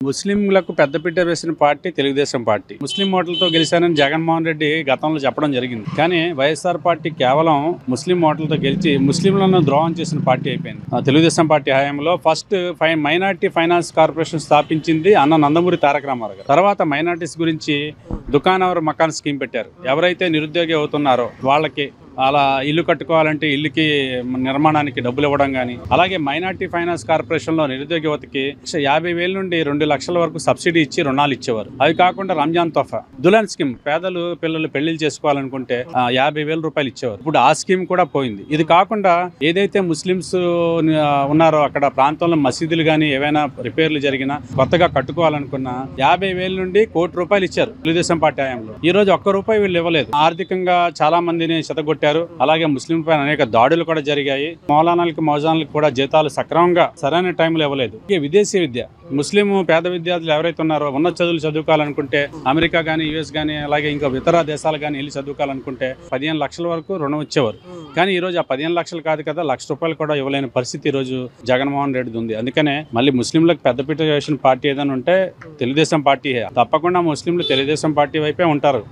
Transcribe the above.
ముస్లింలకు పెద్దపీట వేసిన పార్టీ తెలుగుదేశం పార్టీ. ముస్లిం ఓట్లతో గెలిచానని జగన్మోహన్ రెడ్డి గతంలో చెప్పడం జరిగింది. కానీ వైఎస్ఆర్ పార్టీ కేవలం ముస్లిం ఓట్లతో గెలిచి ముస్లింలను ద్రోహం చేసిన పార్టీ అయిపోయింది. తెలుగుదేశం పార్టీ హయాంలో ఫస్ట్ మైనార్టీ ఫైనాన్స్ కార్పొరేషన్ స్థాపించింది అన్న నందమూరి తారక రామారావు గారు. తర్వాత మైనార్టీస్ గురించి దుకాణవర్ మకాన్ స్కీమ్ పెట్టారు. ఎవరైతే నిరుద్యోగి అవుతున్నారో వాళ్ళకి అలా ఇల్లు కట్టుకోవాలంటే ఇల్లుకి నిర్మాణానికి డబ్బులు ఇవ్వడం కానీ, అలాగే మైనార్టీ ఫైనాన్స్ కార్పొరేషన్ లో నిరుద్యోగ యువతకి 50,000 నుండి 2 లక్షల వరకు సబ్సిడీ ఇచ్చి రుణాలు ఇచ్చేవారు. అవి కాకుండా రంజాన్ తోఫా, దులాన్ స్కీమ్, పేదలు పిల్లలు పెళ్లిళ్ళు చేసుకోవాలనుకుంటే 50,000 రూపాయలు ఇచ్చేవారు. ఇప్పుడు ఆ స్కీమ్ కూడా పోయింది. ఇది కాకుండా ఏదైతే ముస్లిమ్స్ ఉన్నారో అక్కడ ప్రాంతంలో మసీదులు కానీ ఏవైనా రిపేర్లు జరిగినా కొత్తగా కట్టుకోవాలనుకున్నా 50,000 నుండి ₹1,00,00,000 ఇచ్చారు తెలుగుదేశం పార్టీ హయాంలో. ఈ రోజు ₹1 వీళ్ళు ఇవ్వలేదు. ఆర్థికంగా చాలా మందిని శతగొట్టారు. అలాగే ముస్లిం పైన అనేక దాడులు కూడా జరిగాయి. మౌలానాలకు మౌజానాలకు కూడా జీతాలు సక్రమంగా సరైన టైంలో ఇవ్వలేదు. విదేశీ విద్య, ముస్లిం పేద విద్యార్థులు ఎవరైతే ఉన్నారో ఉన్నత చదువులు చదువుకోవాలనుకుంటే అమెరికా కానీ యుఎస్ కానీ అలాగే ఇంకా ఇతర దేశాలు కానీ వెళ్ళి చదువుకోవాలనుకుంటే 15 లక్షల వరకు రుణం ఇచ్చేవారు. కానీ ఈ రోజు ఆ 15 లక్షలు కాదు కదా, ₹1,00,000 కూడా ఇవ్వలేని పరిస్థితి ఈ రోజు జగన్మోహన్ రెడ్డి ఉంది. అందుకనే మళ్ళీ ముస్లింలకు పెద్దపీట వేసిన పార్టీ ఏదైనా ఉంటే తెలుగుదేశం పార్టీ. తప్పకుండా ముస్లింలు తెలుగుదేశం పార్టీ వైపే ఉంటారు.